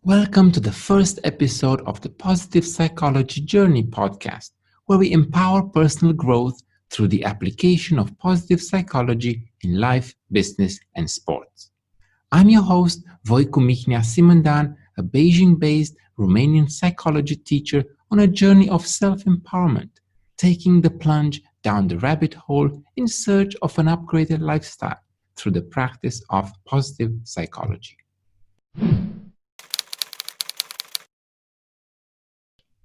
Welcome to the first episode of the Positive Psychology Journey podcast, where we empower personal growth through the application of positive psychology in life, business, and sports. I'm your host, Voicu Mihnea Simondan, a Beijing-based Romanian psychology teacher on a journey of self-empowerment, taking the plunge down the rabbit hole in search of an upgraded lifestyle through the practice of positive psychology.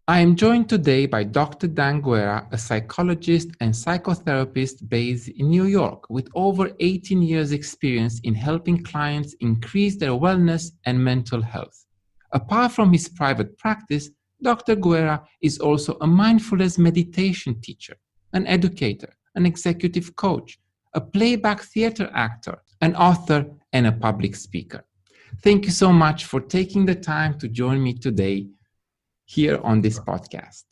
I am joined today by Dr. Dan Guerra, a psychologist and psychotherapist based in New York with over 18 years experience in helping clients increase their wellness and mental health. Apart from his private practice, Dr. Guerra is also a mindfulness meditation teacher, an educator, an executive coach, a playback theater actor, an author, and a public speaker. Thank you so much for taking the time to join me today here on this podcast.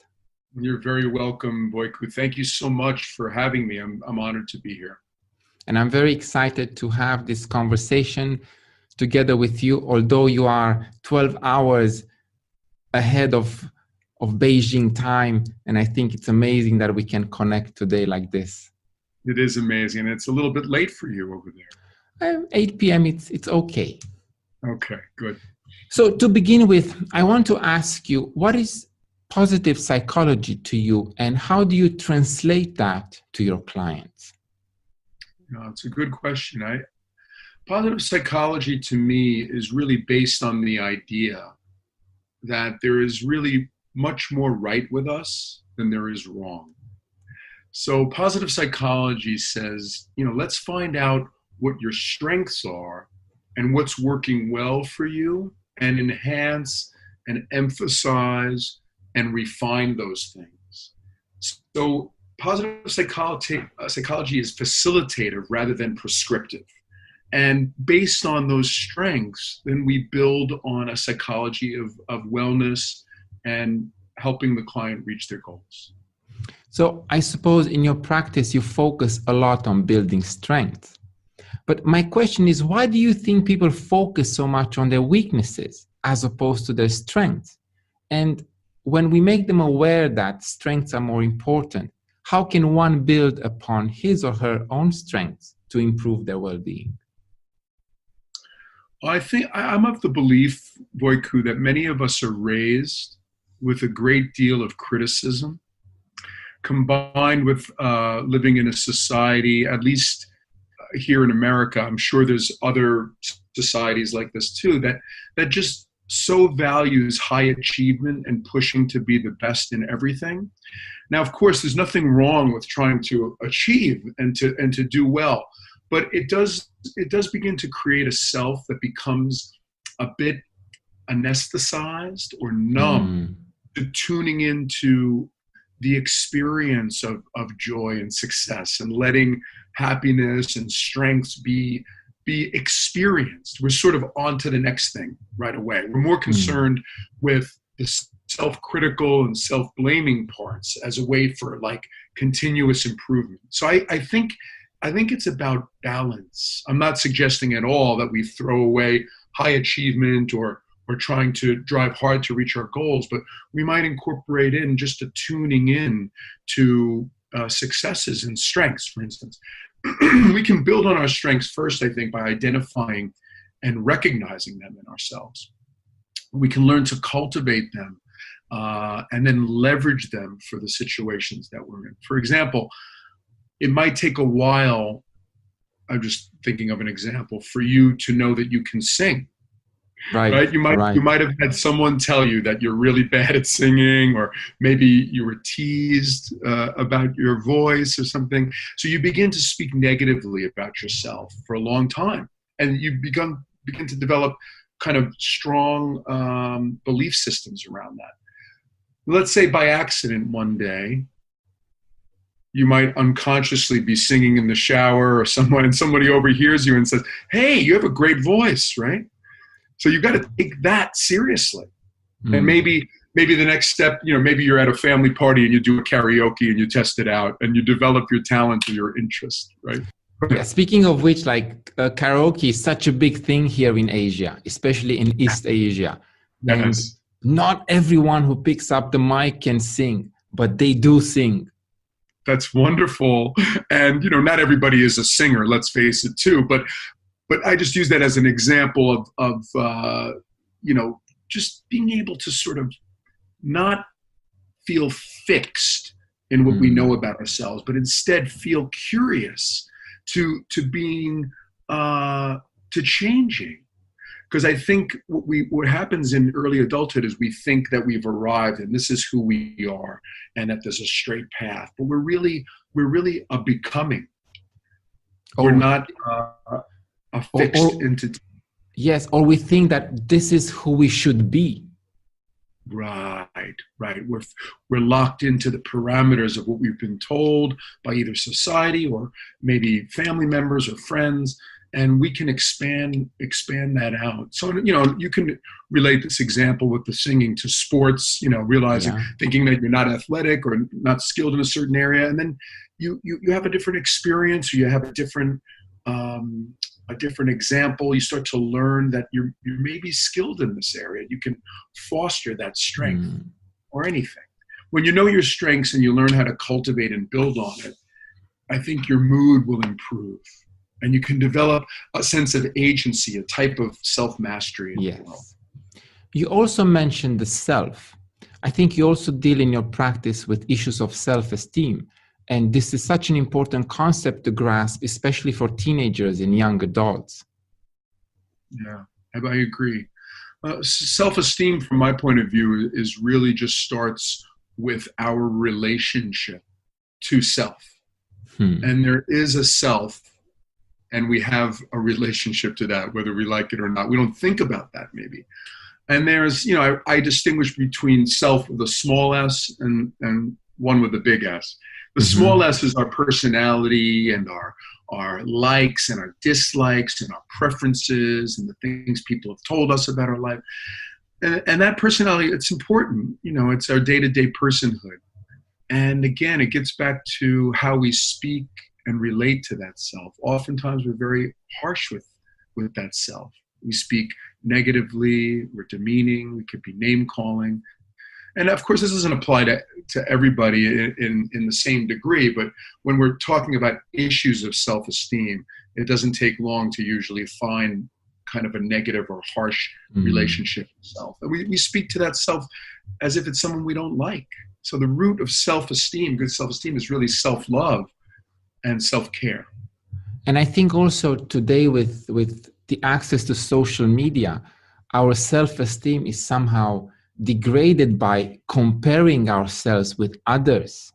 You're very welcome, Voicu. Thank you so much for having me. I'm honored to be here. And I'm very excited to have this conversation together with you, although you are 12 hours ahead of Beijing time. And I think it's amazing that we can connect today like this. It is amazing. It's a little bit late for you over there. 8 p.m., it's okay. Okay, good. So to begin with, I want to ask you, what is positive psychology to you and how do you translate that to your clients? It's a good question. Positive psychology to me is really based on the idea that there is really much more right with us than there is wrong. So positive psychology says, let's find out what your strengths are and what's working well for you, and enhance and emphasize and refine those things. So positive psychology is facilitative rather than prescriptive. And based on those strengths, then we build on a psychology of wellness and helping the client reach their goals. So I suppose in your practice, you focus a lot on building strength. But my question is, why do you think people focus so much on their weaknesses as opposed to their strengths? And when we make them aware that strengths are more important, how can one build upon his or her own strengths to improve their well-being? I think I'm of the belief, Voicu, that many of us are raised with a great deal of criticism, combined with living in a society, at least here in America, I'm sure there's other societies like this too, that just so values high achievement and pushing to be the best in everything. Now, of course, there's nothing wrong with trying to achieve and to do well, but it does begin to create a self that becomes a bit anesthetized or numb to tuning into the experience of joy and success and letting happiness and strengths be experienced. We're sort of on to the next thing right away. We're more concerned with the self-critical and self-blaming parts as a way for continuous improvement. So I think it's about balance. I'm not suggesting at all that we throw away high achievement or trying to drive hard to reach our goals, but we might incorporate in just a tuning in to successes and strengths, for instance. We can build on our strengths first, I think, by identifying and recognizing them in ourselves. We can learn to cultivate them and then leverage them for the situations that we're in. For example, it might take a while, I'm just thinking of an example, for you to know that you can sing. Right? You might have had someone tell you that you're really bad at singing, or maybe you were teased about your voice or something. So you begin to speak negatively about yourself for a long time, and you begin to develop kind of strong belief systems around that. Let's say by accident one day, you might unconsciously be singing in the shower or somebody overhears you and says, "Hey, you have a great voice," right? So you've got to take that seriously. And maybe the next step, maybe you're at a family party and you do a karaoke and you test it out and you develop your talent or your interest, right? Yeah, speaking of which, karaoke is such a big thing here in Asia, especially in East Asia. And Yes. not everyone who picks up the mic can sing, but they do sing. That's wonderful. And, not everybody is a singer, let's face it too. But I just use that as an example of just being able to sort of not feel fixed in what we know about ourselves, but instead feel curious to being, to changing. Because I think what happens in early adulthood is we think that we've arrived and this is who we are and that there's a straight path. But we're really a becoming. We're not a fixed entity. Yes, or we think that this is who we should be. Right. We're locked into the parameters of what we've been told by either society or maybe family members or friends. And we can expand that out. So, you can relate this example with the singing to sports, thinking that you're not athletic or not skilled in a certain area. And then you have a different experience, or you have a different example. You start to learn that you're maybe skilled in this area. You can foster that strength or anything. When you know your strengths and you learn how to cultivate and build on it, I think your mood will improve. And you can develop a sense of agency, a type of self-mastery in the world. You also mentioned the self. I think you also deal in your practice with issues of self-esteem. And this is such an important concept to grasp, especially for teenagers and young adults. Yeah, I agree. Self-esteem, from my point of view, is really just starts with our relationship to self. And there is a self, and we have a relationship to that, whether we like it or not. We don't think about that maybe. And there's, I distinguish between self with a small s and one with a big S. The small s is our personality and our likes and our dislikes and our preferences and the things people have told us about our life. And that personality, it's important. It's our day-to-day personhood. And again, it gets back to how we speak and relate to that self. Oftentimes we're very harsh with that self. We speak negatively, we're demeaning, we could be name calling. And of course, this doesn't apply to everybody in the same degree, but when we're talking about issues of self-esteem, it doesn't take long to usually find kind of a negative or harsh relationship with self. And we speak to that self as if it's someone we don't like. So the root of self-esteem, good self-esteem, is really self-love and self-care. And I think also today with the access to social media, our self-esteem is somehow degraded by comparing ourselves with others.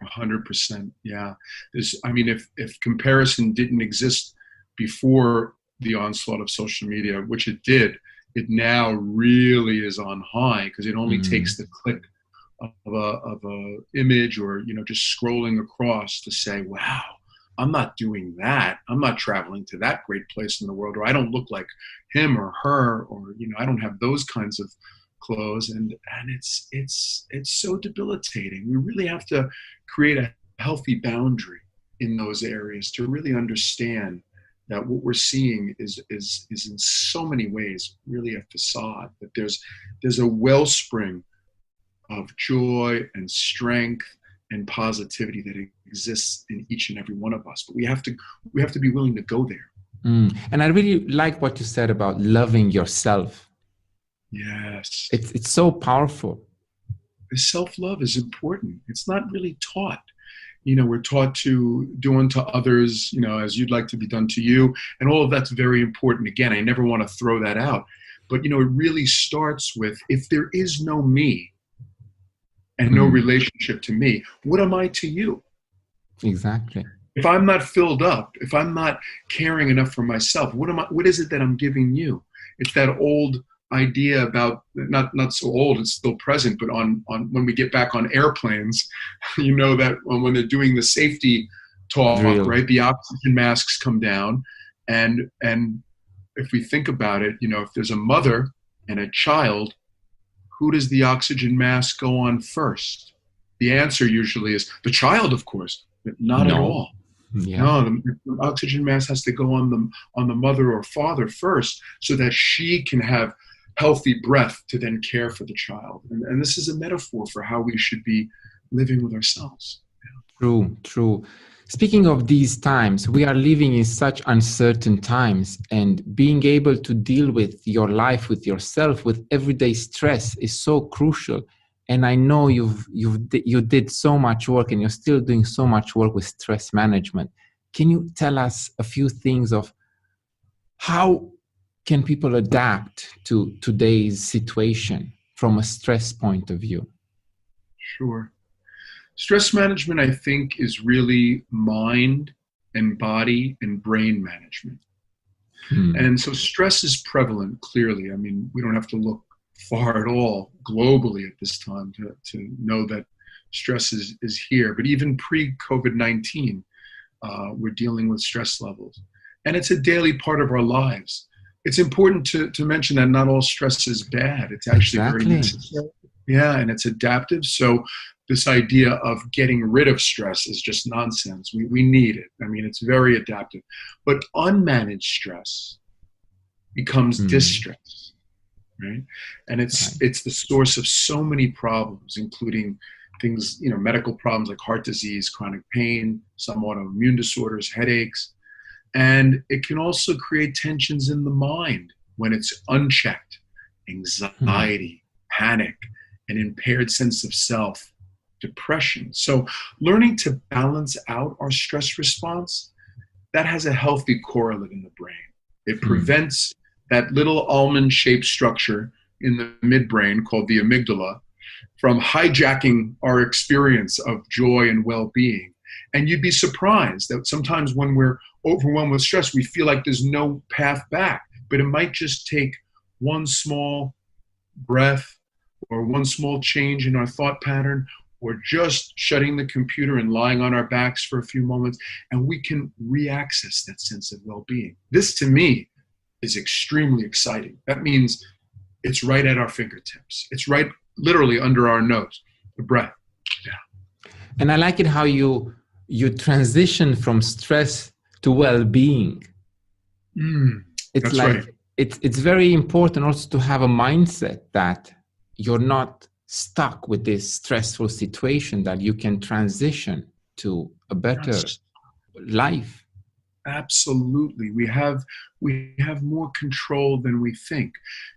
100%. Yeah. If comparison didn't exist before the onslaught of social media, which it did, it now really is on high because it only takes the click of a image or just scrolling across to say, wow, I'm not doing that. I'm not traveling to that great place in the world, or I don't look like him or her, or I don't have those kinds of clothes, and it's so debilitating. We really have to create a healthy boundary in those areas to really understand that what we're seeing is in so many ways really a facade, that there's a wellspring of joy and strength and positivity that exists in each and every one of us. But we have to be willing to go there. And I really like what you said about loving yourself. Yes. It's so powerful. Self-love is important. It's not really taught. We're taught to do unto others, as you'd like to be done to you. And all of that's very important. Again, I never want to throw that out. But, it really starts with, if there is no me, and no relationship to me, what am I to you? Exactly. If I'm not filled up, if I'm not caring enough for myself, what is it that I'm giving you? It's that old idea about, not so old, it's still present, but on when we get back on airplanes, that when they're doing the safety talk, right, the oxygen masks come down, and if we think about it, if there's a mother and a child, who does the oxygen mask go on first? The answer usually is the child, of course, but not at all. Yeah. No, the oxygen mask has to go on the mother or father first, so that she can have healthy breath to then care for the child. And this is a metaphor for how we should be living with ourselves. True, true. Speaking of these times, we are living in such uncertain times, and being able to deal with your life, with yourself, with everyday stress is so crucial. And I know you did so much work, and you're still doing so much work with stress management. Can you tell us a few things of how can people adapt to today's situation from a stress point of view? Sure. Stress management, I think, is really mind and body and brain management. And so stress is prevalent, clearly. I mean, we don't have to look far at all globally at this time to know that stress is here. But even pre-COVID-19, we're dealing with stress levels. And it's a daily part of our lives. It's important to mention that not all stress is bad. It's actually very necessary. Yeah, and it's adaptive. So this idea of getting rid of stress is just nonsense. We need it. I mean, it's very adaptive. But unmanaged stress becomes distress, right? And it's the source of so many problems, including things, medical problems like heart disease, chronic pain, some autoimmune disorders, headaches. And it can also create tensions in the mind when it's unchecked, anxiety, panic, an impaired sense of self, depression. So learning to balance out our stress response, that has a healthy correlate in the brain. It prevents that little almond-shaped structure in the midbrain called the amygdala from hijacking our experience of joy and well-being. And you'd be surprised that sometimes when we're overwhelmed with stress, we feel like there's no path back. But it might just take one small breath or one small change in our thought pattern, or just shutting the computer and lying on our backs for a few moments, and we can re-access that sense of well-being. This, to me, is extremely exciting. That means it's right at our fingertips. It's right literally under our nose, the breath. Yeah. And I like it how you transition from stress to well-being. It's like, right. It's very important also to have a mindset that you're not stuck with this stressful situation, that you can transition to a better life. Absolutely. We have more control than we think.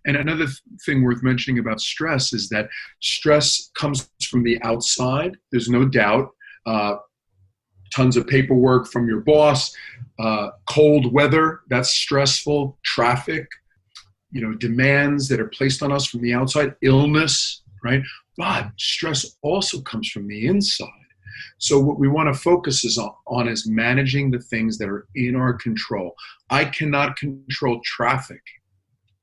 And another thing worth mentioning about stress is that stress comes from the outside. There's no doubt. Tons of paperwork from your boss, cold weather, that's stressful, traffic, demands that are placed on us from the outside, illness, right? But stress also comes from the inside. So what we want to focus on is managing the things that are in our control. I cannot control traffic.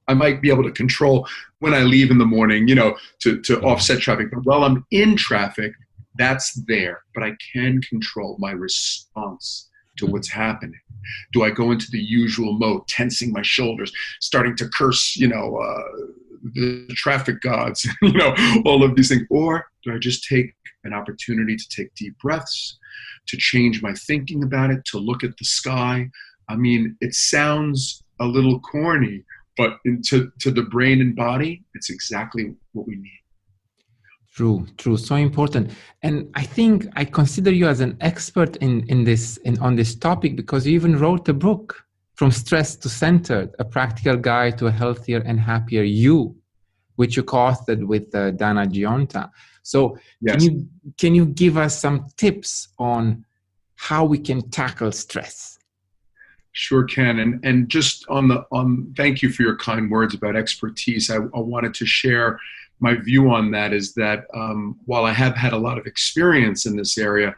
I might be able to control when I leave in the morning, to offset traffic. But while I'm in traffic, that's there. But I can control my response to what's happening. Do I go into the usual mode, tensing my shoulders, starting to curse, the traffic gods, all of these things? Or do I just take an opportunity to take deep breaths, to change my thinking about it, to look at the sky? I mean, it sounds a little corny, but to the brain and body, it's exactly what we need. True. So important. And I think I consider you as an expert on this topic, because you even wrote a book, From Stress to Centered, a practical guide to a healthier and happier you, which you co-authored with Dana Gionta. So yes. Can you give us some tips on how we can tackle stress? Sure can. And just thank you for your kind words about expertise. I wanted to share my view on that is that while I have had a lot of experience in this area,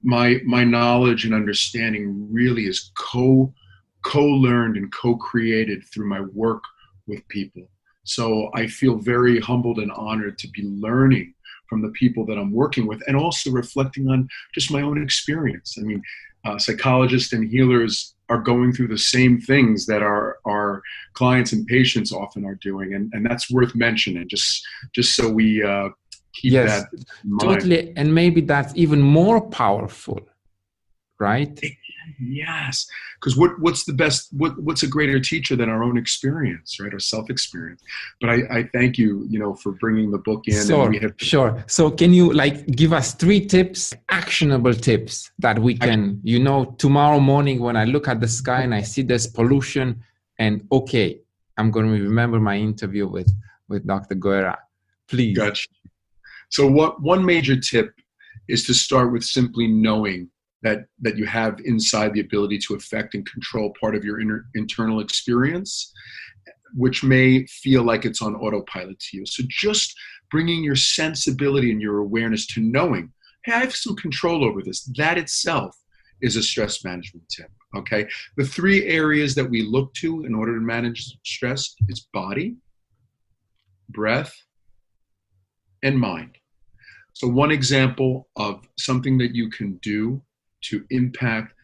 my knowledge and understanding really is co-learned and co-created through my work with people. So I feel very humbled and honored to be learning from the people that I'm working with, and also reflecting on just my own experience. I mean, psychologists and healers are going through the same things that our clients and patients often are doing, and that's worth mentioning, just so we keep that in mind. Totally. And maybe that's even more powerful, right? Yes, because what's the best? What's a greater teacher than our own experience, right? Our self-experience. But I thank you, for bringing the book in, and we have. Sure. So can you give us 3 tips, actionable tips that we can, tomorrow morning when I look at the sky and I see there's pollution, and okay, I'm going to remember my interview with Dr. Guerra. Please. Gotcha. So one major tip is to start with simply knowing that you have inside the ability to affect and control part of your internal experience, which may feel like it's on autopilot to you. So just bringing your sensibility and your awareness to knowing, hey, I have some control over this. That itself is a stress management tip, okay? The 3 areas that we look to in order to manage stress is body, breath, and mind. So one example of something that you can do to impact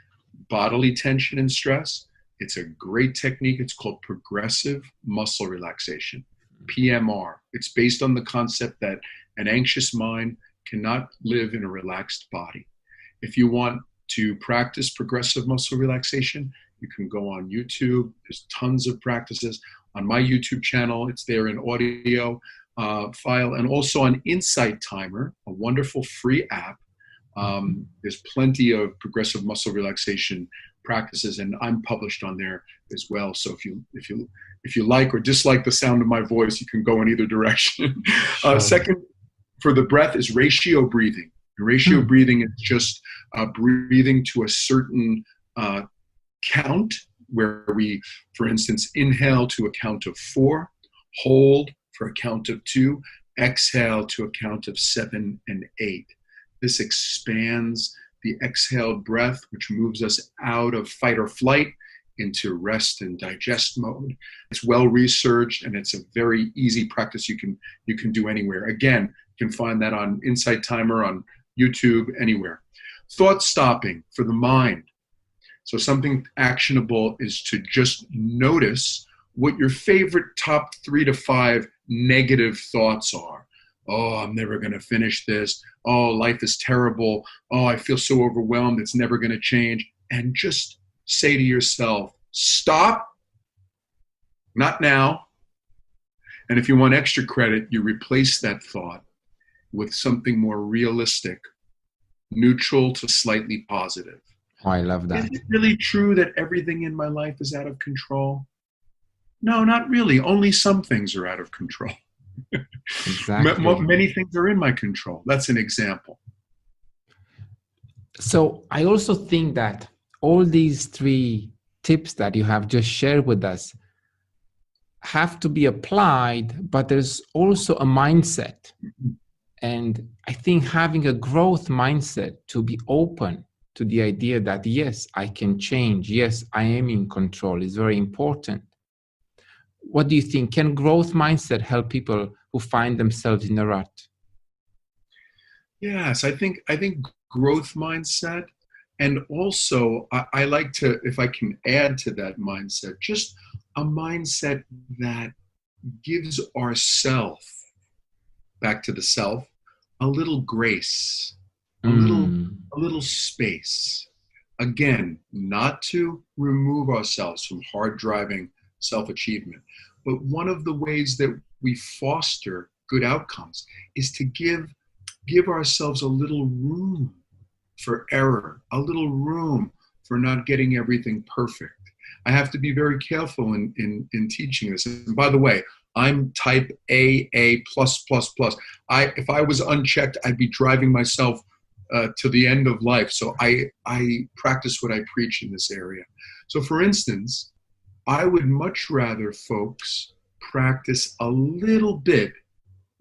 bodily tension and stress, it's a great technique. It's called progressive muscle relaxation, PMR. It's based on the concept that an anxious mind cannot live in a relaxed body. If you want to practice progressive muscle relaxation, you can go on YouTube. There's tons of practices. On my YouTube channel, it's there in audio file, and also on Insight Timer, a wonderful free app. There's plenty of progressive muscle relaxation practices, and I'm published on there as well. So if you like or dislike the sound of my voice, you can go in either direction. Sure. Second, for the breath, is ratio breathing. Ratio breathing is just breathing to a certain count, where we, for instance, inhale to a count of 4, hold for a count of 2, exhale to a count of 7 and 8. This expands the exhaled breath, which moves us out of fight or flight into rest and digest mode. It's well researched, and it's a very easy practice you can do anywhere. Again, you can find that on Insight Timer, on YouTube, anywhere. Thought stopping for the mind. So something actionable is to just notice what your favorite top 3 to 5 negative thoughts are. Oh, I'm never going to finish this. Oh, life is terrible. Oh, I feel so overwhelmed. It's never going to change. And just say to yourself, stop. Not now. And if you want extra credit, you replace that thought with something more realistic, neutral to slightly positive. Oh, I love that. Is it really true that everything in my life is out of control? No, not really. Only some things are out of control. Exactly. Many things are in my control. That's an example. So I also think that all these 3 tips that you have just shared with us have to be applied, but there's also a mindset. And I think having a growth mindset, to be open to the idea that, yes, I can change. Yes, I am in control, is very important. What do you think? Can growth mindset help people who find themselves in a rut? Yes, I think growth mindset, and also I like to, if I can add to that mindset, just a mindset that gives ourself, back to the self, a little grace, a little space. Again, not to remove ourselves from hard driving self-achievement, but one of the ways that we foster good outcomes is to give ourselves a little room for error, a little room for not getting everything perfect. I have to be very careful in teaching this. And by the way, I'm type A+++. If I was unchecked, I'd be driving myself to the end of life. So I practice what I preach in this area. So for instance, I would much rather folks practice a little bit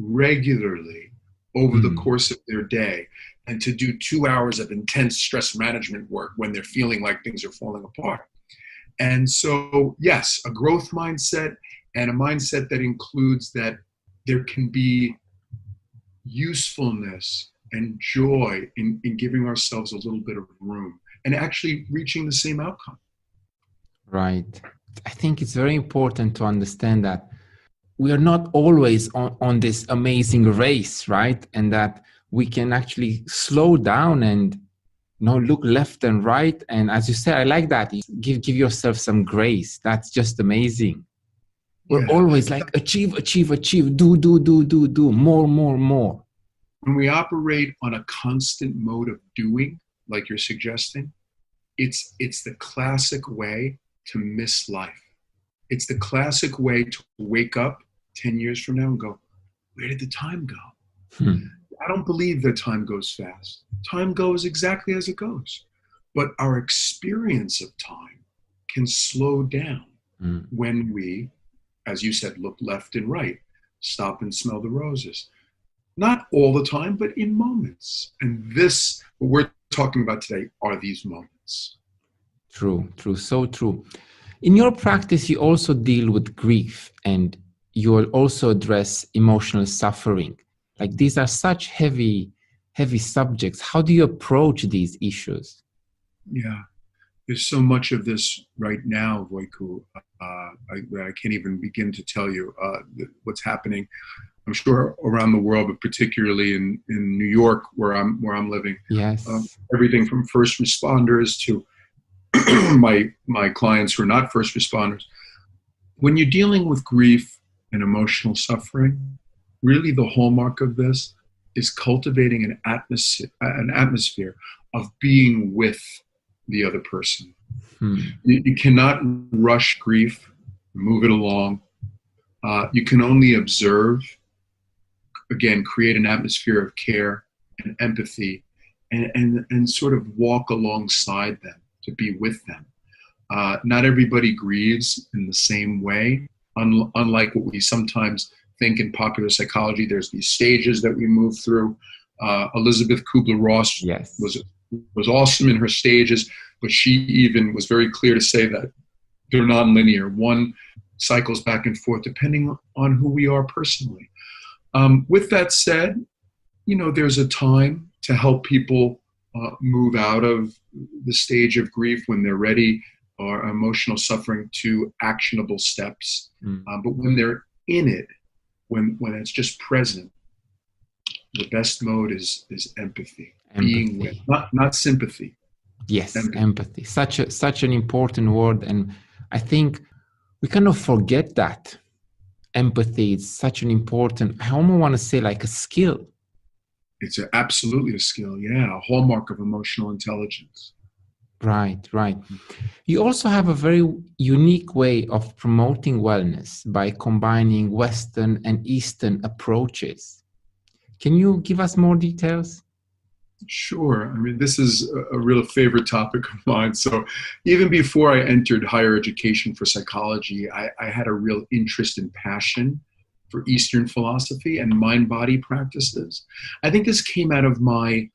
regularly over the course of their day and to do 2 hours of intense stress management work when they're feeling like things are falling apart. And so, yes, a growth mindset, and a mindset that includes that there can be usefulness and joy in giving ourselves a little bit of room and actually reaching the same outcome. Right. I think it's very important to understand that we are not always on this amazing race, right? And that we can actually slow down and Look left and right. And as you said, I like that. Give yourself some grace. That's just amazing. We're Yeah. always like achieve, do, more. When we operate on a constant mode of doing, like you're suggesting, it's the classic way to miss life. It's the classic way to wake up 10 years from now and go, where did the time go? I don't believe that time goes fast. Time goes exactly as it goes. But our experience of time can slow down when we, as you said, look left and right, stop and smell the roses. Not all the time, but in moments. And this, what we're talking about today, are these moments. True, so true. In your practice, you also deal with grief, and you will also address emotional suffering. Like, these are such heavy subjects. How do you approach these issues? Yeah, there's so much of this right now, Voiku, I can't even begin to tell you what's happening. I'm sure around the world, but particularly in New York, where I'm living. Yes. Everything from first responders to my clients who are not first responders. When you're dealing with grief and emotional suffering, really the hallmark of this is cultivating an atmosphere of being with the other person. You cannot rush grief, move it along. You can only observe, again, create an atmosphere of care and empathy, and sort of walk alongside them, to be with them. Not everybody grieves in the same way. Unlike what we sometimes think in popular psychology, there's these stages that we move through. Elizabeth Kubler-Ross was awesome in her stages, but she even was very clear to say that they're non-linear. One cycles back and forth depending on who we are personally. With that said, there's a time to help people move out of the stage of grief when they're ready, or emotional suffering, to actionable steps. But when they're in it, when it's just present, the best mode is empathy. Being with, not sympathy. Yes, empathy. Such an important word, and I think we kind of forget that. Empathy is such an important, I almost want to say, like a skill. It's absolutely a skill, yeah, a hallmark of emotional intelligence. Right. You also have a very unique way of promoting wellness by combining Western and Eastern approaches. Can you give us more details? Sure. I mean, this is a real favorite topic of mine. So even before I entered higher education for psychology, I had a real interest and passion for Eastern philosophy and mind-body practices. I think this came out of my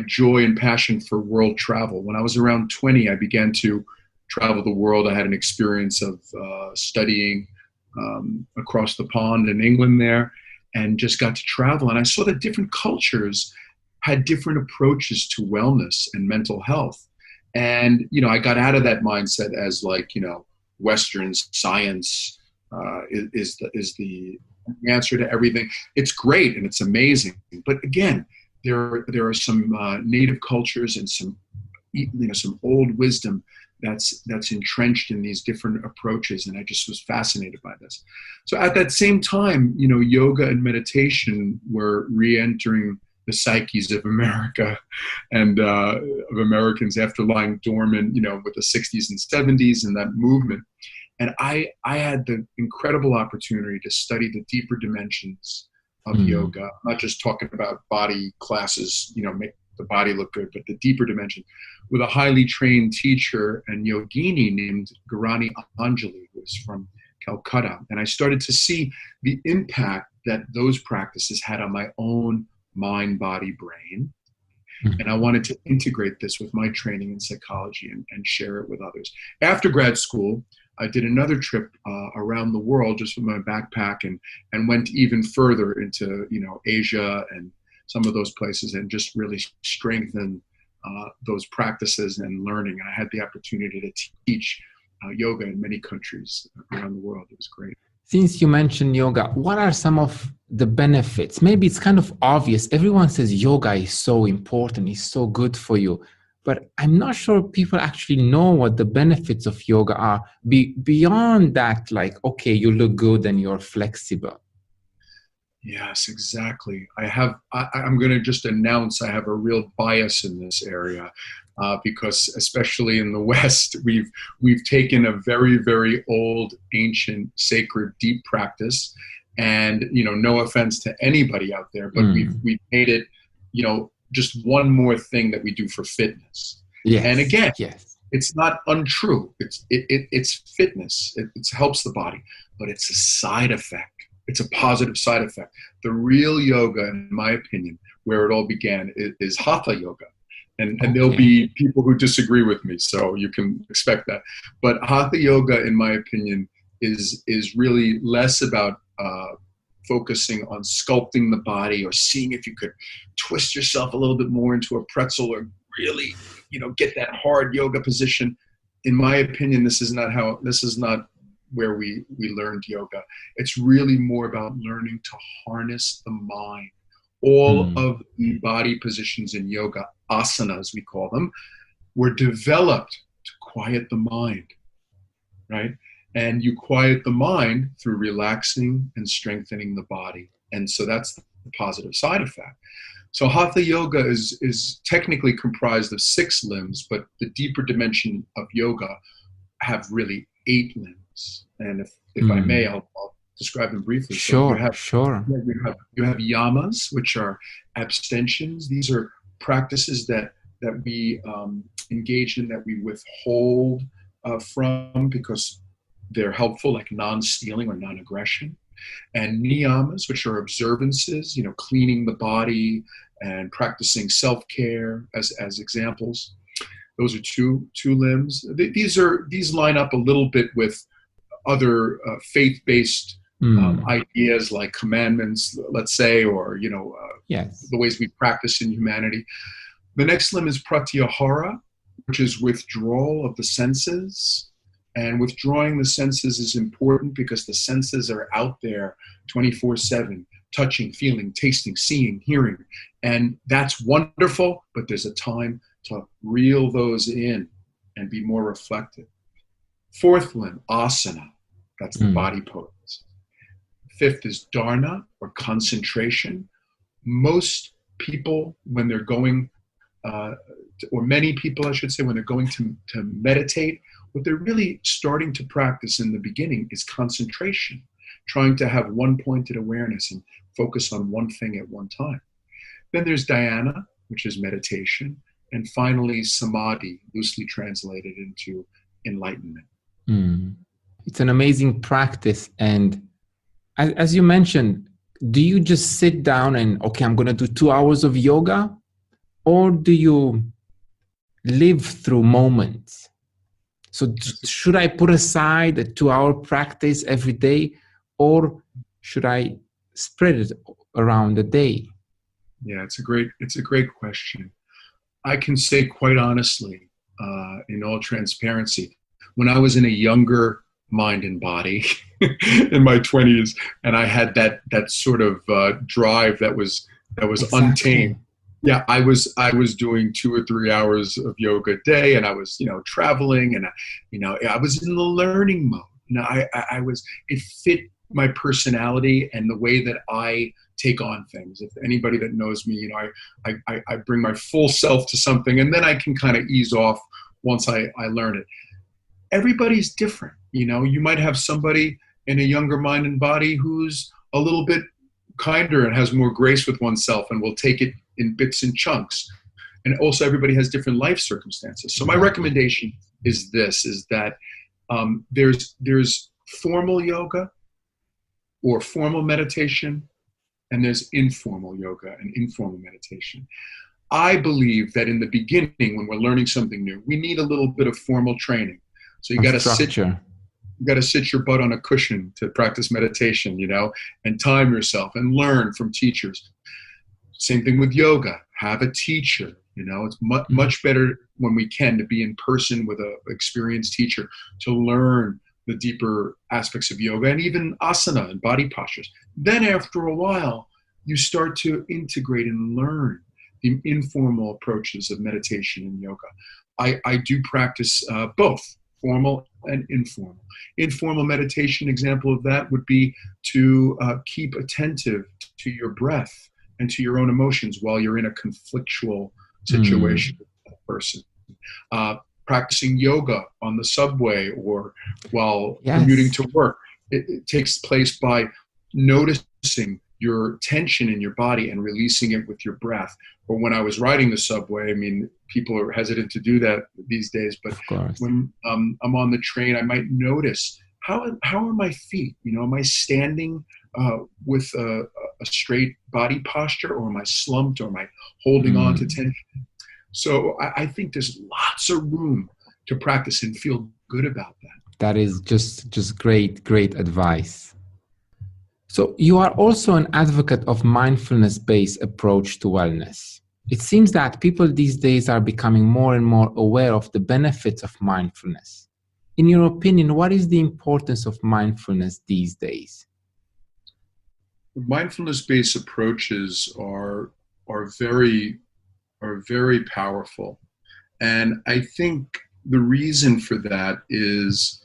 joy and passion for world travel. When I was around 20, I began to travel the world. I had an experience of studying across the pond in England there, and just got to travel. And I saw that different cultures had different approaches to wellness and mental health. And, I got out of that mindset as Western science is the answer to everything. It's great and it's amazing. But again, there are some native cultures and some old wisdom that's entrenched in these different approaches, and I just was fascinated by this. So at that same time, yoga and meditation were re-entering the psyches of America and of Americans after lying dormant, with the 60s and 70s and that movement. And I had the incredible opportunity to study the deeper dimensions of yoga, not just talking about body classes, make the body look good, but the deeper dimension, with a highly trained teacher and yogini named Guerra Anjali, who was from Calcutta. And I started to see the impact that those practices had on my own mind, body, brain. And I wanted to integrate this with my training in psychology and share it with others. After grad school, I did another trip around the world just with my backpack and went even further into, Asia and some of those places, and just really strengthened those practices and learning. And I had the opportunity to teach yoga in many countries around the world. It was great. Since you mentioned yoga, what are some of the benefits? Maybe it's kind of obvious. Everyone says yoga is so important, it's so good for you. But I'm not sure people actually know what the benefits of yoga are beyond that, like, okay, you look good and you're flexible. Yes, exactly. I'm going to just announce I have a real bias in this area because, especially in the West, we've taken a very, very old, ancient, sacred, deep practice, and no offense to anybody out there, but we've made it, just one more thing that we do for fitness. Yes. And again, yes. It's not untrue. It's fitness. It helps the body, but it's a side effect. It's a positive side effect. The real yoga, in my opinion, where it all began, is hatha yoga. And there'll be people who disagree with me, so you can expect that. But hatha yoga, in my opinion, is really less about focusing on sculpting the body or seeing if you could twist yourself a little bit more into a pretzel or really, get that hard yoga position. In my opinion, this is not where we learned yoga. It's really more about learning to harness the mind. All of the body positions in yoga, asanas we call them, were developed to quiet the mind, right? And you quiet the mind through relaxing and strengthening the body. And so that's the positive side effect. So hatha yoga is technically comprised of 6 limbs, but the deeper dimension of yoga have really 8 limbs. And if I may, I'll describe them briefly. Sure, You have yamas, which are abstentions. These are practices that we engage in, that we withhold from because they're helpful, like non-stealing or non-aggression. And niyamas, which are observances, cleaning the body and practicing self-care as examples. Those are two limbs. These line up a little bit with other faith-based ideas like commandments, let's say, or the ways we practice in humanity. The next limb is pratyahara, which is withdrawal of the senses. And withdrawing the senses is important because the senses are out there 24/7, touching, feeling, tasting, seeing, hearing. And that's wonderful, but there's a time to reel those in and be more reflective. 4th limb, asana. That's the body pose. 5th is dharana, or concentration. Most people, when they're going, or many people, I should say, when they're going to meditate, what they're really starting to practice in the beginning is concentration, trying to have one-pointed awareness and focus on one thing at one time. Then there's dhyana, which is meditation. And finally, samadhi, loosely translated into enlightenment. It's an amazing practice. And as you mentioned, do you just sit down and, okay, I'm going to do 2 hours of yoga? Or do you live through moments? So should I put aside a 2-hour practice every day, or should I spread it around the day? Yeah, it's a great question. I can say quite honestly, in all transparency, when I was in a younger mind and body in my 20s, and I had that sort of drive that was exactly. Untamed. Yeah, I was doing 2 or 3 hours of yoga a day, and I was traveling, and I was in the learning mode. It fit my personality and the way that I take on things. If anybody that knows me, I bring my full self to something, and then I can kind of ease off once I learn it. Everybody's different. You might have somebody in a younger mind and body who's a little bit kinder and has more grace with oneself and will take it in bits and chunks. And also everybody has different life circumstances. So my recommendation is that there's formal yoga or formal meditation, and there's informal yoga and informal meditation. I believe that in the beginning, when we're learning something new, we need a little bit of formal training. So you got to sit your butt on a cushion to practice meditation, and time yourself and learn from teachers. Same thing with yoga. Have a teacher. It's much better when we can to be in person with an experienced teacher to learn the deeper aspects of yoga and even asana and body postures. Then after a while, you start to integrate and learn the informal approaches of meditation and yoga. I do practice both formal and informal. Informal meditation example of that would be to keep attentive to your breath and to your own emotions while you're in a conflictual situation with that person. Practicing yoga on the subway or while commuting to work. It takes place by noticing your tension in your body and releasing it with your breath. Or when I was riding the subway, I mean, people are hesitant to do that these days, but when I'm on the train, I might notice how are my feet? You know, am I standing with a straight body posture, or am I slumped, or am I holding on to tension? So I think there's lots of room to practice and feel good about that. That is just great advice. So you are also an advocate of mindfulness-based approach to wellness. It seems that people these days are becoming more and more aware of the benefits of mindfulness. In your opinion, what is the importance of mindfulness these days? Mindfulness-based approaches are very powerful. And I think the reason for that is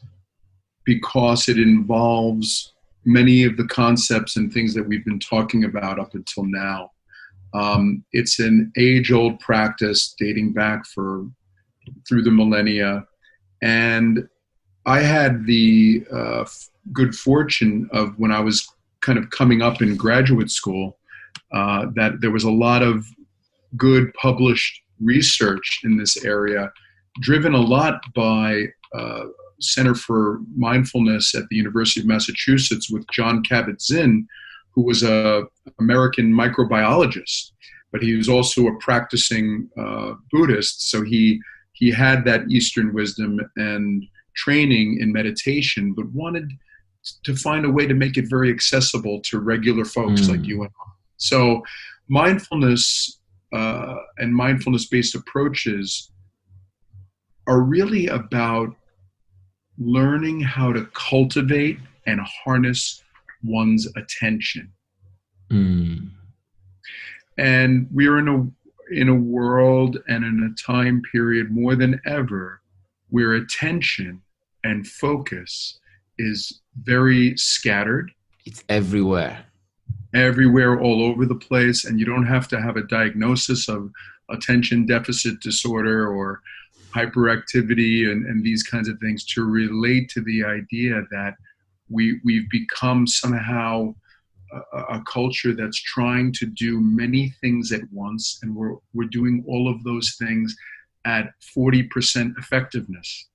because it involves many of the concepts and things that we've been talking about up until now. It's an age-old practice dating back through the millennia. And I had the good fortune of, when I was kind of coming up in graduate school, that there was a lot of good published research in this area, driven a lot by Center for Mindfulness at the University of Massachusetts with John Kabat-Zinn, who was an American microbiologist, but he was also a practicing Buddhist. So he had that Eastern wisdom and training in meditation, but wanted to find a way to make it very accessible to regular folks like you and I. So mindfulness and mindfulness-based approaches are really about learning how to cultivate and harness one's attention. And we're in a world and in a time period more than ever where attention and focus is very scattered. It's everywhere, all over the place. And you don't have to have a diagnosis of attention deficit disorder or hyperactivity and these kinds of things to relate to the idea that we've become somehow a culture that's trying to do many things at once, and we're doing all of those things at 40% effectiveness.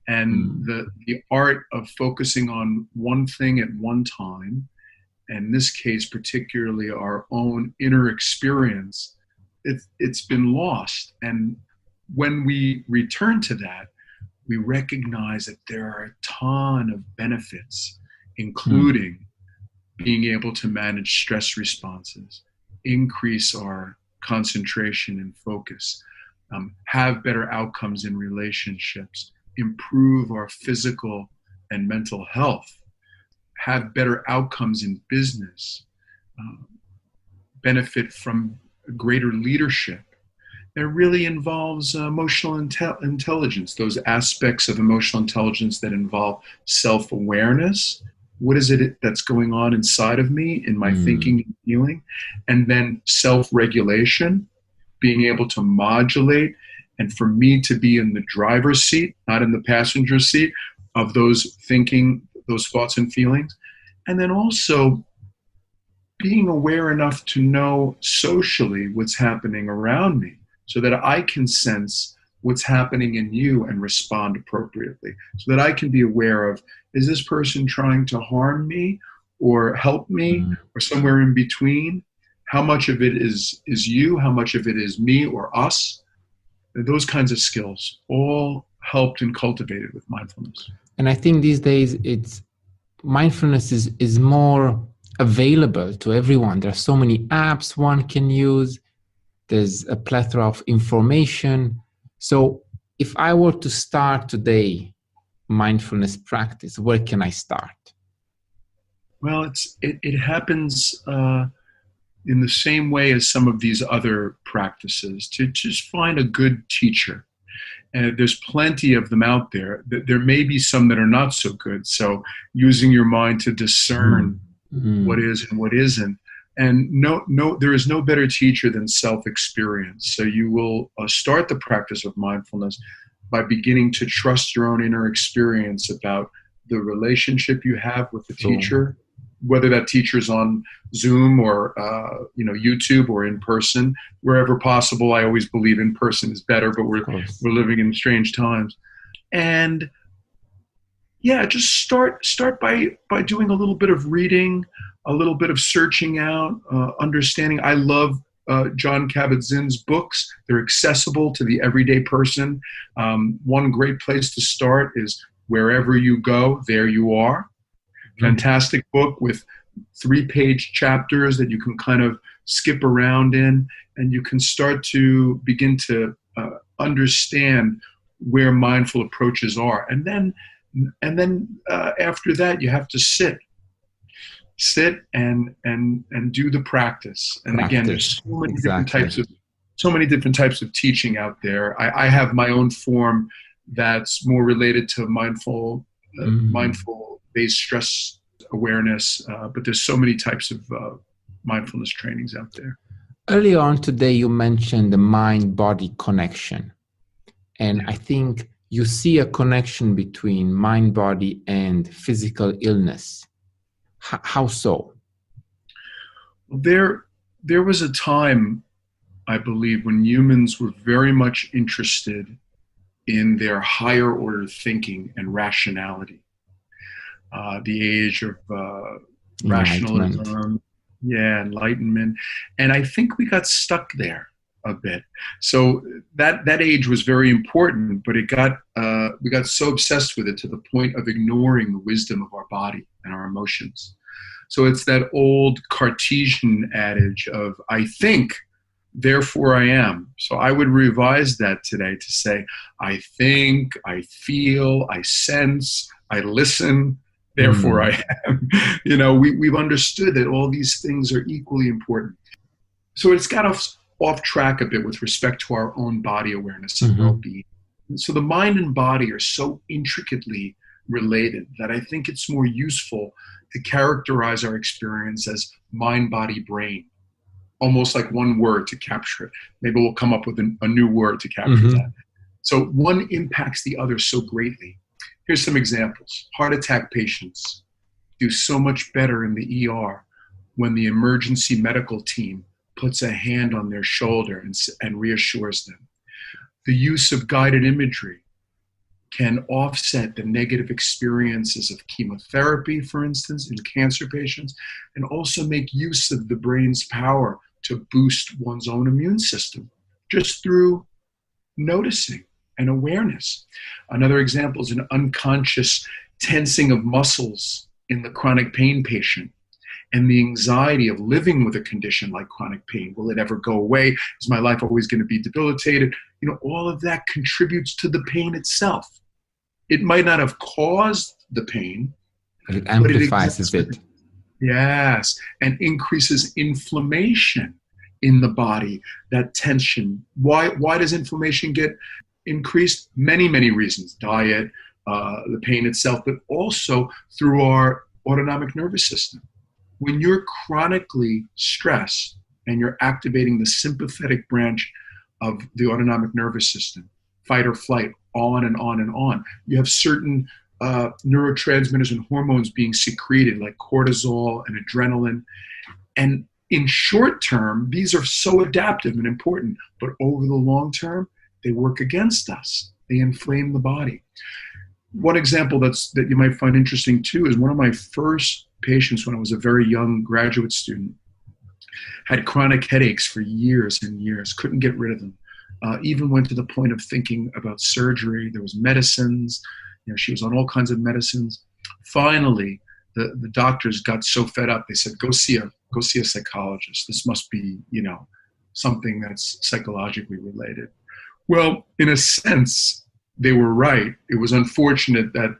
And the art of focusing on one thing at one time, in this case particularly our own inner experience, it's been lost. And when we return to that, we recognize that there are a ton of benefits, including being able to manage stress responses, increase our concentration and focus, have better outcomes in relationships, improve our physical and mental health, have better outcomes in business, benefit from greater leadership. It really involves emotional intelligence, those aspects of emotional intelligence that involve self-awareness. What is it that's going on inside of me in my thinking and feeling? And then self-regulation, being able to modulate, and for me to be in the driver's seat, not in the passenger seat, of those thinking, those thoughts and feelings. And then also being aware enough to know socially what's happening around me, so that I can sense what's happening in you and respond appropriately. So that I can be aware of, is this person trying to harm me or help me or somewhere in between? How much of it is you? How much of it is me or us? Those kinds of skills all helped and cultivated with mindfulness. And I think these days mindfulness is more available to everyone. There are so many apps one can use. There's a plethora of information. So if I were to start today mindfulness practice? Where can I start? Well, it happens in the same way as some of these other practices, to just find a good teacher. And there's plenty of them out there. There may be some that are not so good. So using your mind to discern what is and what isn't. And there is no better teacher than self-experience. So you will start the practice of mindfulness by beginning to trust your own inner experience about the relationship you have with the teacher, whether that teacher's on Zoom or YouTube or in person. Wherever possible, I always believe in person is better, but we're living in strange times. And yeah, just start by doing a little bit of reading, a little bit of searching out, understanding. I love John Kabat-Zinn's books. They're accessible to the everyday person. One great place to start is Wherever You Go, There You Are. Fantastic book with 3-page chapters that you can kind of skip around in, and you can start to begin to understand where mindful approaches are. And then after that, you have to sit and do the practice. And again, there's so many different types of teaching out there. I have my own form that's more related to mindful-based stress awareness, but there's so many types of mindfulness trainings out there. Earlier on today, you mentioned the mind-body connection. And I think you see a connection between mind-body and physical illness. How so? There was a time, I believe, when humans were very much interested in their higher order thinking and rationality. The age of rationalism, enlightenment. And I think we got stuck there a bit. So that age was very important, but we got so obsessed with it to the point of ignoring the wisdom of our body and our emotions. So it's that old Cartesian adage of, I think, therefore I am. So I would revise that today to say, I think, I feel, I sense, I listen, therefore I am. We've understood that all these things are equally important. So it's got us off track a bit with respect to our own body awareness and well-being. So the mind and body are so intricately related that I think it's more useful to characterize our experience as mind, body, brain, almost like one word to capture it. Maybe we'll come up with a new word to capture that. So one impacts the other so greatly. Here's some examples. Heart attack patients do so much better in the ER when the emergency medical team puts a hand on their shoulder and reassures them. The use of guided imagery can offset the negative experiences of chemotherapy, for instance, in cancer patients, and also make use of the brain's power to boost one's own immune system just through noticing and awareness. Another example is an unconscious tensing of muscles in the chronic pain patient and the anxiety of living with a condition like chronic pain. Will it ever go away? Is my life always going to be debilitated? All of that contributes to the pain itself. It might not have caused the pain, but it amplifies it. Yes, and increases inflammation in the body, that tension. Why does inflammation get increased? Many, many reasons. Diet, the pain itself, but also through our autonomic nervous system. When you're chronically stressed and you're activating the sympathetic branch of the autonomic nervous system, fight or flight, on and on and on, you have certain neurotransmitters and hormones being secreted like cortisol and adrenaline. And in short term, these are so adaptive and important, but over the long term, they work against us. They inflame the body. One example that you might find interesting too is one of my first patients when I was a very young graduate student had chronic headaches for years and years, couldn't get rid of them. Even went to the point of thinking about surgery. There was medicines. She was on all kinds of medicines. Finally, the doctors got so fed up. They said, go see a psychologist. This must be, something that's psychologically related. Well, in a sense, they were right. It was unfortunate that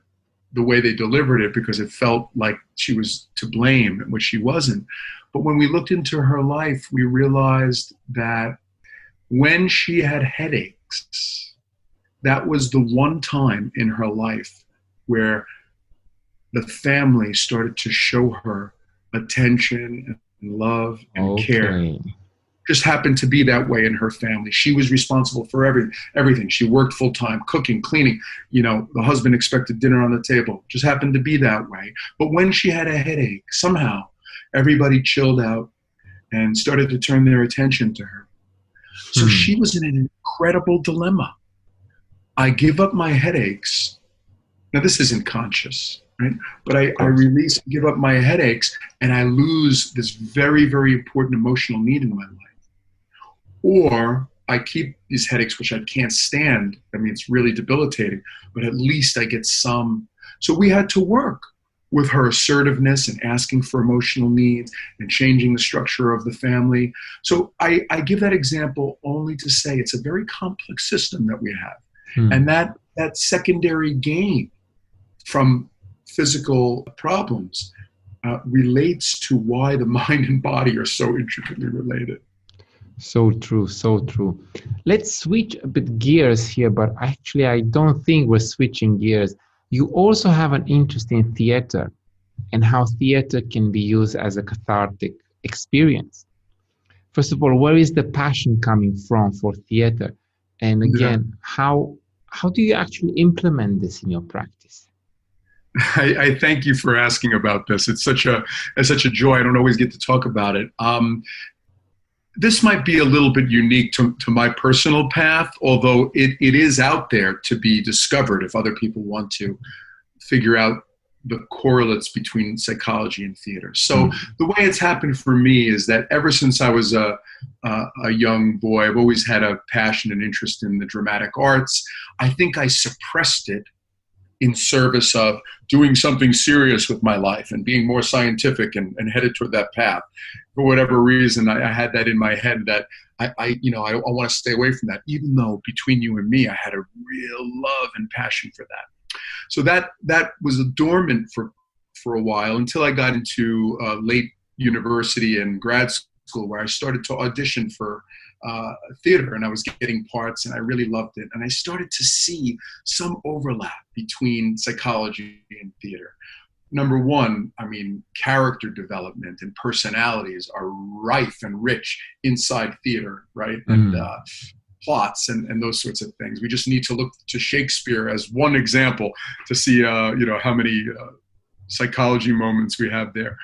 the way they delivered it because it felt like she was to blame, which she wasn't. But when we looked into her life, we realized that when she had headaches, that was the one time in her life where the family started to show her attention and love and care. Okay. Just happened to be that way in her family. She was responsible for everything. She worked full time, cooking, cleaning. The husband expected dinner on the table. Just happened to be that way. But when she had a headache, somehow everybody chilled out and started to turn their attention to her. So she was in an incredible dilemma. I give up my headaches. Now, this isn't conscious, right? But I release and give up my headaches, and I lose this very, very important emotional need in my life. Or I keep these headaches, which I can't stand. I mean, it's really debilitating, but at least I get some. So we had to work with her assertiveness and asking for emotional needs and changing the structure of the family. So I give that example only to say it's a very complex system that we have. And that secondary gain from physical problems relates to why the mind and body are so intricately related. So true, so true. Let's switch a bit gears here, but actually I don't think we're switching gears. You also have an interest in theater and how theater can be used as a cathartic experience. First of all, where is the passion coming from for theater? And again, how do you actually implement this in your practice? I thank you for asking about this. It's such a joy. I don't always get to talk about it. This might be a little bit unique to my personal path, although it is out there to be discovered if other people want to figure out the correlates between psychology and theater. So the way it's happened for me is that ever since I was a young boy, I've always had a passion and interest in the dramatic arts. I think I suppressed it in service of doing something serious with my life and being more scientific and headed toward that path. For whatever reason, I had that in my head that I want to stay away from that, even though between you and me, I had a real love and passion for that. So that was dormant for a while until I got into late university and grad school, where I started to audition for theater, and I was getting parts, and I really loved it. And I started to see some overlap between psychology and theater. Number one, I mean, character development and personalities are rife and rich inside theater, right? And plots and those sorts of things. We just need to look to Shakespeare as one example to see, how many psychology moments we have there.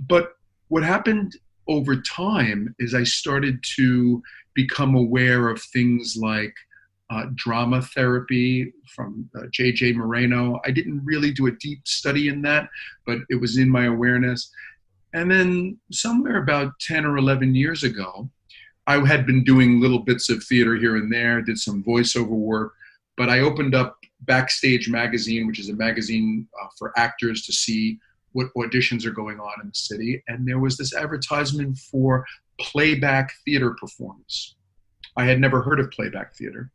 But what happened over time is I started to become aware of things like drama therapy from J.J. Moreno. I didn't really do a deep study in that, but it was in my awareness. And then somewhere about 10 or 11 years ago, I had been doing little bits of theater here and there, did some voiceover work, but I opened up Backstage Magazine, which is a magazine for actors to see what auditions are going on in the city. And there was this advertisement for playback theater performance. I had never heard of playback theater.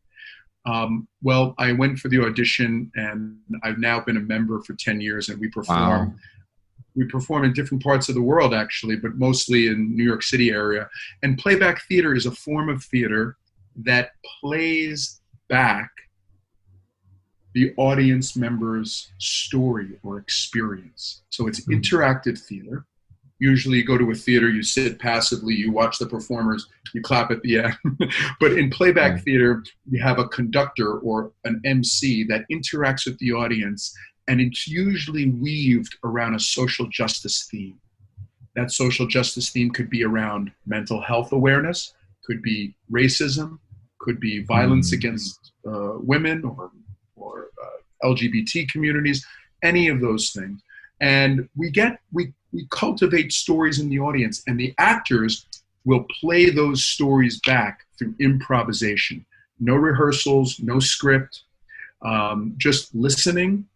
Well, I went for the audition, and I've now been a member for 10 years, and we perform. Wow. We perform in different parts of the world, actually, but mostly in New York City area. And playback theater is a form of theater that plays back the audience member's story or experience. So it's interactive theater. Usually you go to a theater, you sit passively, you watch the performers, you clap at the end. But in playback theater, you have a conductor or an MC that interacts with the audience, and it's usually weaved around a social justice theme. That social justice theme could be around mental health awareness, could be racism, could be violence against women or LGBT communities, any of those things. And we cultivate stories in the audience, and the actors will play those stories back through improvisation. No rehearsals, no script, just listening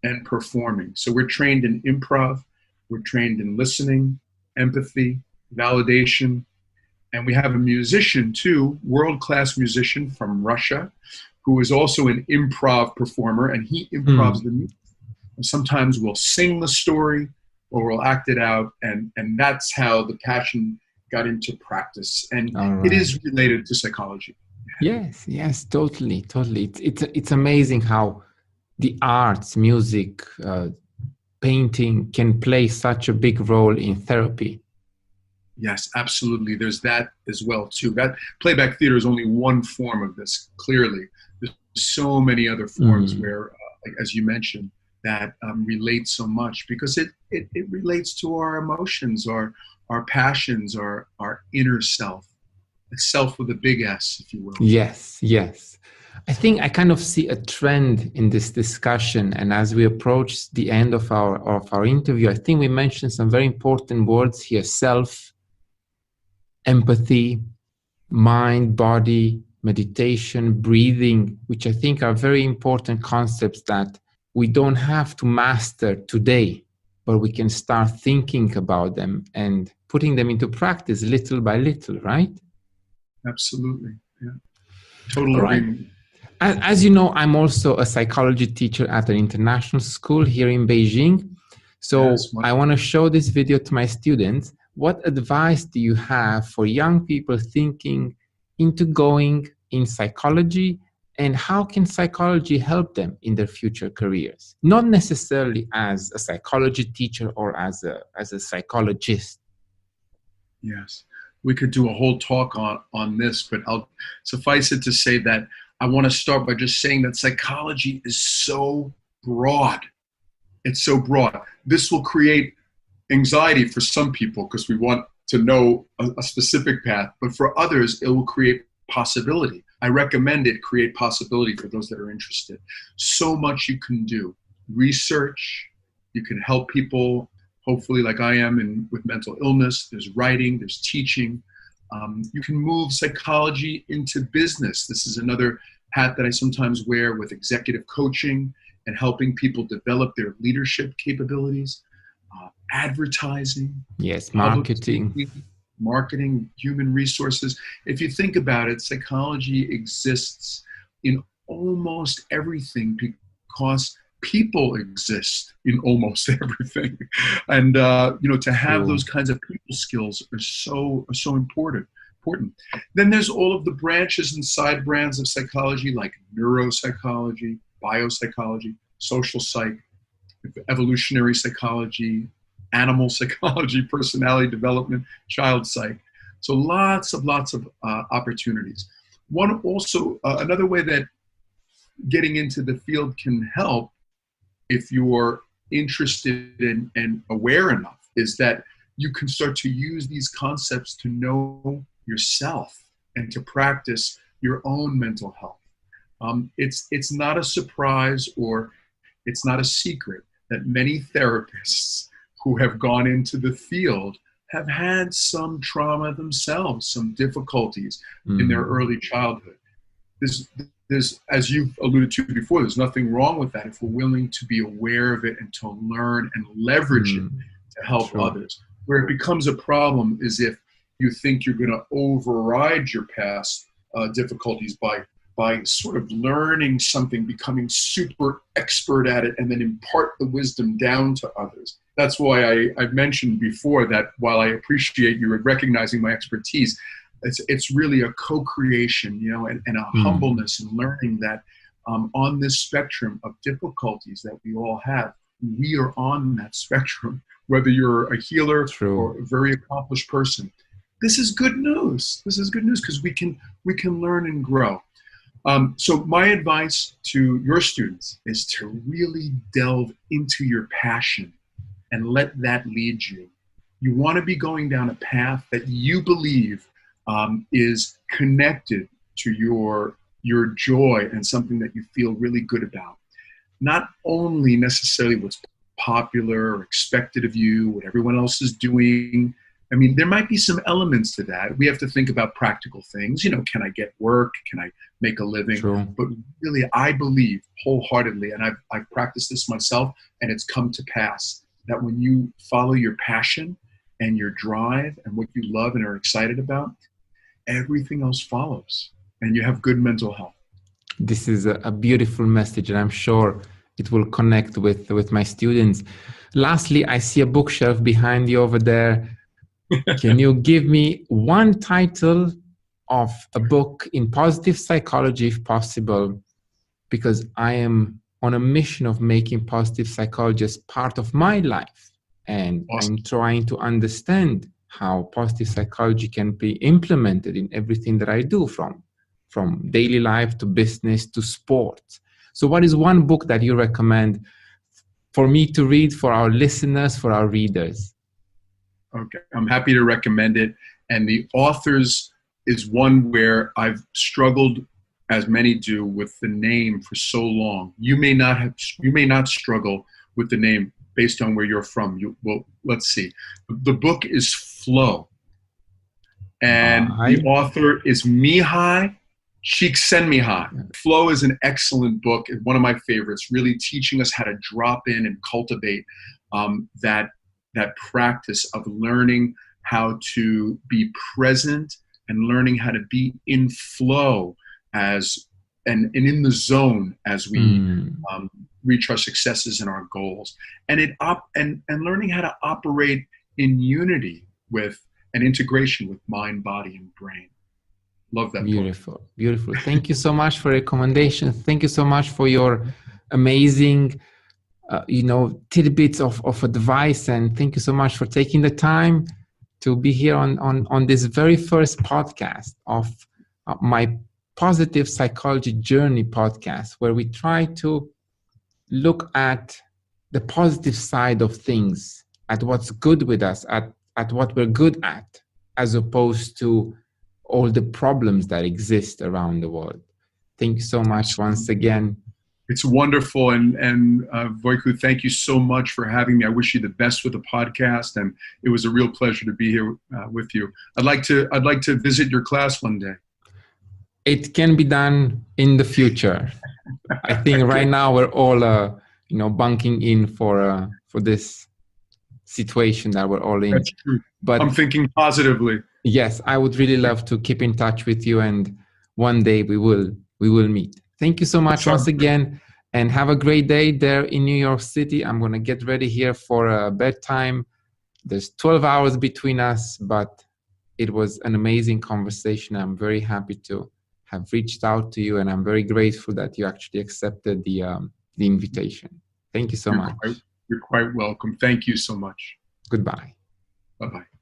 and performing. So we're trained in improv, we're trained in listening, empathy, validation, and we have a musician too, world-class musician from Russia, who is also an improv performer, and he improvs the music. Sometimes we'll sing the story or we'll act it out. And that's how the passion got into practice. And All it right. is related to psychology. Yes, totally. It's amazing how the arts, music, painting can play such a big role in therapy. Yes, absolutely. There's that as well too. That playback theater is only one form of this. Clearly, there's so many other forms where, as you mentioned, that relate so much because it relates to our emotions, our passions, our inner self. It's self with a big S, if you will. Yes. I think I kind of see a trend in this discussion, and as we approach the end of our interview, I think we mentioned some very important words here: self, empathy, mind, body, meditation, breathing, which I think are very important concepts that we don't have to master today, but we can start thinking about them and putting them into practice little by little, right? Absolutely. Yeah. Total All right. agreement. As you know, I'm also a psychology teacher at an international school here in Beijing. So Yes, I want to show this video to my students. What advice do you have for young people thinking into going in psychology, and how can psychology help them in their future careers? Not necessarily as a psychology teacher or as a psychologist. Yes. We could do a whole talk on this, but I'll suffice it to say that I want to start by just saying that psychology is so broad. It's so broad. This will create anxiety for some people because we want to know a specific path, but for others, it will create possibility. I recommend it create possibility for those that are interested. So much you can do. Research, you can help people, hopefully like I am with mental illness. There's writing, there's teaching. You can move psychology into business. This is another hat that I sometimes wear with executive coaching and helping people develop their leadership capabilities. Advertising. Yes, marketing. Marketing, human resources. If you think about it, psychology exists in almost everything because people exist in almost everything. And, to have those kinds of people skills are so important. Then there's all of the branches and side brands of psychology like neuropsychology, biopsychology, social psych, evolutionary psychology, animal psychology, personality development, child psych. So lots of opportunities. Another way that getting into the field can help if you're interested and aware enough is that you can start to use these concepts to know yourself and to practice your own mental health. It's not a surprise or it's not a secret that many therapists who have gone into the field have had some trauma themselves, some difficulties in their early childhood. There's, as you've alluded to before, there's nothing wrong with that if we're willing to be aware of it and to learn and leverage it to help others. Where it becomes a problem is if you think you're going to override your past difficulties by sort of learning something, becoming super expert at it, and then impart the wisdom down to others. That's why I've mentioned before that while I appreciate you recognizing my expertise, it's really a co-creation, and a humbleness and learning that on this spectrum of difficulties that we all have, we are on that spectrum, whether you're a healer or a very accomplished person. This is good news. This is good news because we can learn and grow. So my advice to your students is to really delve into your passion and let that lead you. You want to be going down a path that you believe is connected to your joy and something that you feel really good about. Not only necessarily what's popular or expected of you, what everyone else is doing. I mean, there might be some elements to that. We have to think about practical things. Can I get work? Can I make a living? But really, I believe wholeheartedly, and I've practiced this myself, and it's come to pass, that when you follow your passion and your drive and what you love and are excited about, everything else follows, and you have good mental health. This is a beautiful message, and I'm sure it will connect with my students. Lastly, I see a bookshelf behind you over there. Can you give me one title of a book in positive psychology, if possible? Because I am on a mission of making positive psychology as part of my life. And Awesome. I'm trying to understand how positive psychology can be implemented in everything that I do, from daily life to business to sports. So what is one book that you recommend for me to read, for our listeners, for our readers? Okay, I'm happy to recommend it. And the authors is one where I've struggled, as many do, with the name for so long. You may not struggle with the name based on where you're from. Well, let's see. The book is Flow, and the author is Mihai Csikszentmihalyi. Flow is an excellent book, one of my favorites, really teaching us how to drop in and cultivate that practice of learning how to be present and learning how to be in flow and in the zone as we reach our successes and our goals, and learning how to operate in unity with an integration with mind, body, and brain. Love that book. Beautiful. Thank you so much for recommendation. Thank you so much for your amazing tidbits of advice, and thank you so much for taking the time to be here on this very first podcast of my Positive Psychology Journey podcast, where we try to look at the positive side of things, at what's good with us, at what we're good at, as opposed to all the problems that exist around the world. Thank you so much once again. It's wonderful. And Voiku, thank you so much for having me. I wish you the best with the podcast, and it was a real pleasure to be here with you. I'd like to visit your class one day. It can be done in the future. I think right now we're all, bunking in for this situation that we're all in. That's true. But I'm thinking positively. Yes, I would really love to keep in touch with you, and one day we will meet. Thank you so much once again, and have a great day there in New York City. I'm going to get ready here for bedtime. There's 12 hours between us, but it was an amazing conversation. I'm very happy to have reached out to you, and I'm very grateful that you actually accepted the invitation. Thank you so much. You're quite welcome. Thank you so much. Goodbye. Bye-bye.